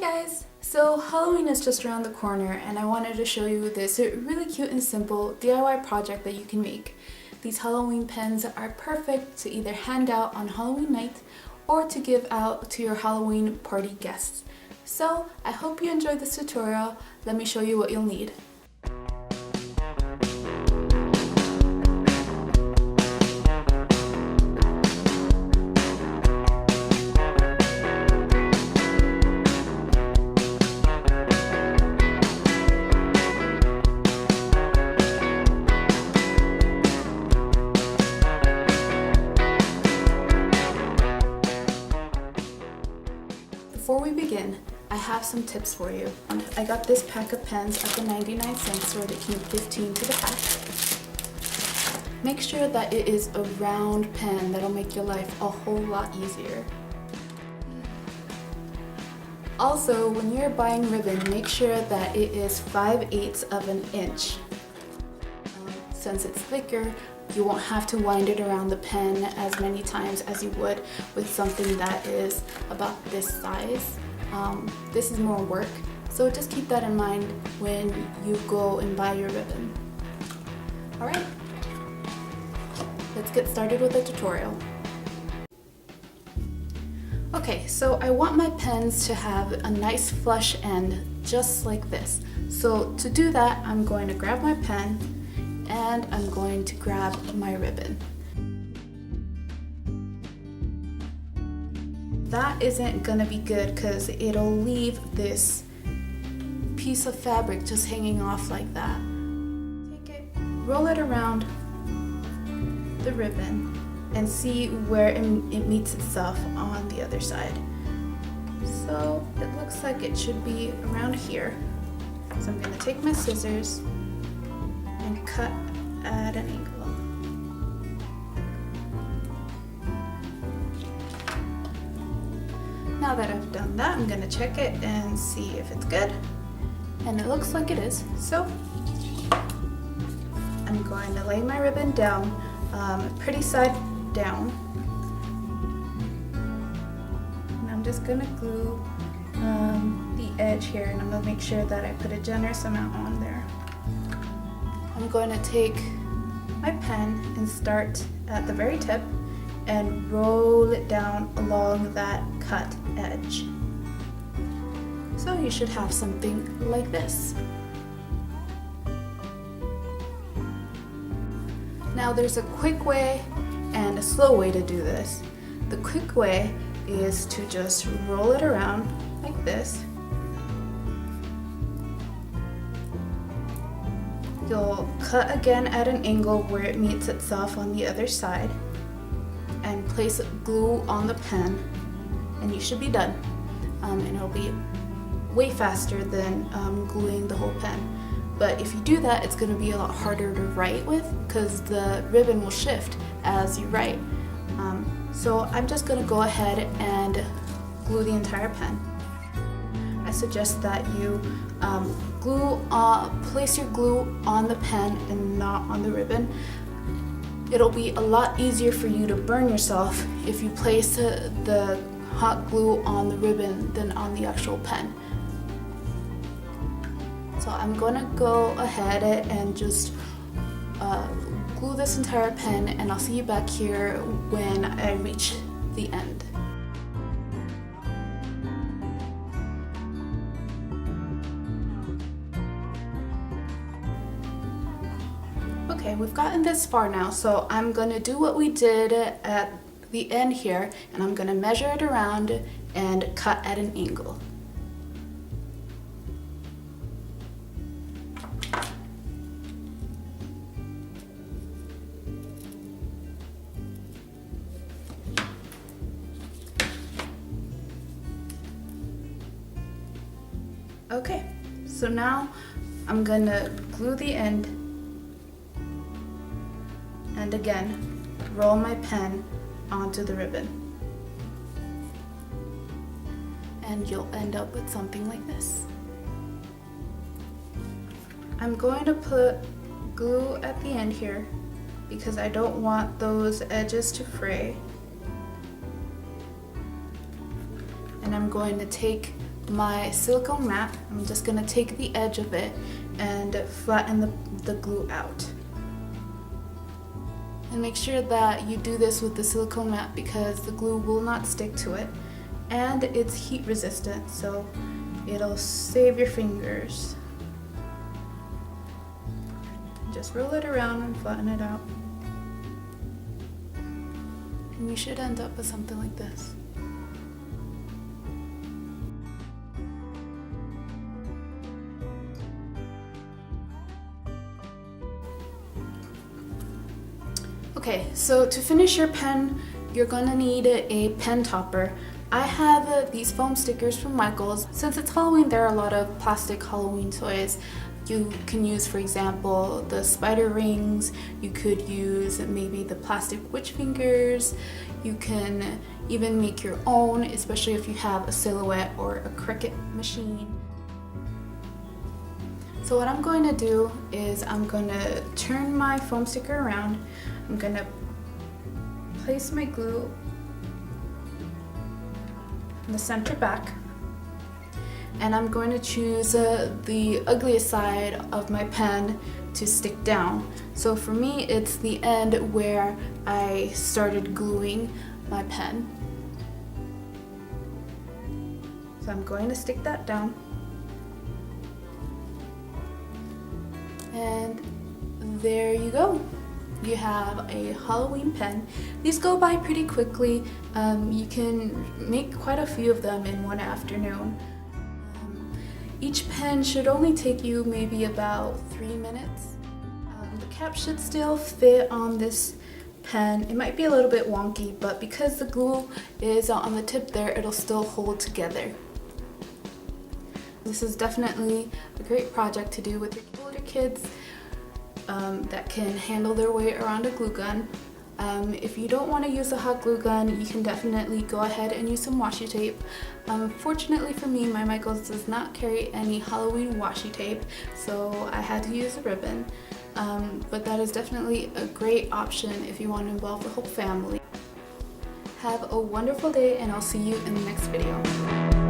Guys! So Halloween is just around the corner and I wanted to show you this really cute and simple DIY project that you can make. These Halloween pens are perfect to either hand out on Halloween night or to give out to your Halloween party guests. So I hope you enjoyed this tutorial. Let me show you what you'll need. Before we begin, I have some tips for you. I got this pack of pens at the 99 cents store. They came 15 to the pack. Make sure that it is a round pen. That'll make your life a whole lot easier. Also, when you're buying ribbon, make sure that it is 5/8 of an inch. Since it's thicker, you won't have to wind it around the pen as many times as you would with something that is about this size. This is more work, so just keep that in mind when you go and buy your ribbon. Alright, let's get started with the tutorial. Okay, so I want my pens to have a nice flush end just like this. So to do that, I'm going to grab my pen and I'm going to grab my ribbon. That isn't gonna be good because it'll leave this piece of fabric just hanging off like that. Take it, roll it around the ribbon and see where it meets itself on the other side. So it looks like it should be around here. So I'm gonna take my scissors and cut at an angle. Now that I've done that, I'm gonna check it and see if it's good. And it looks like it is. So I'm going to lay my ribbon down, pretty side down. And I'm just gonna glue the edge here, and I'm gonna make sure that I put a generous amount on there. I'm going to take my pen and start at the very tip and roll it down along that cut edge. So you should have something like this. Now there's a quick way and a slow way to do this. The quick way is to just roll it around like this. You'll cut again at an angle where it meets itself on the other side and place glue on the pen, and you should be done. And it'll be way faster than gluing the whole pen. But if you do that, it's going to be a lot harder to write with because the ribbon will shift as you write. So I'm just going to go ahead and glue the entire pen. I suggest that you place your glue on the pen and not on the ribbon. It'll be a lot easier for you to burn yourself if you place the hot glue on the ribbon than on the actual pen. So I'm gonna go ahead and just glue this entire pen, and I'll see you back here when I reach the end. Okay, we've gotten this far now, so I'm going to do what we did at the end here, and I'm going to measure it around and cut at an angle. Okay, so now I'm going to glue the end and again roll my pen onto the ribbon, and you'll end up with something like this. I'm going to put glue at the end here because I don't want those edges to fray. And I'm going to take my silicone mat, I'm just gonna take the edge of it and flatten the glue out. And make sure that you do this with the silicone mat because the glue will not stick to it, and it's heat resistant, so it'll save your fingers. Just roll it around and flatten it out. And you should end up with something like this. Okay, so to finish your pen, you're gonna need a pen topper. I have these foam stickers from Michaels. Since it's Halloween, there are a lot of plastic Halloween toys. You can use, for example, the spider rings. You could use maybe the plastic witch fingers. You can even make your own, especially if you have a Silhouette or a Cricut machine. So what I'm going to do is I'm going to turn my foam sticker around. I'm going to place my glue in the center back, and I'm going to choose the ugliest side of my pen to stick down. So for me, it's the end where I started gluing my pen. So I'm going to stick that down. And there you go. You have a Halloween pen. These go by pretty quickly. You can make quite a few of them in one afternoon. Each pen should only take you maybe about 3 minutes. The cap should still fit on this pen. It might be a little bit wonky, but because the glue is on the tip there, it'll still hold together. This is definitely a great project to do with your older kids that can handle their weight around a glue gun. If you don't want to use a hot glue gun, you can definitely go ahead and use some washi tape. Fortunately for me, my Michaels does not carry any Halloween washi tape, so I had to use a ribbon. But that is definitely a great option if you want to involve the whole family. Have a wonderful day, and I'll see you in the next video.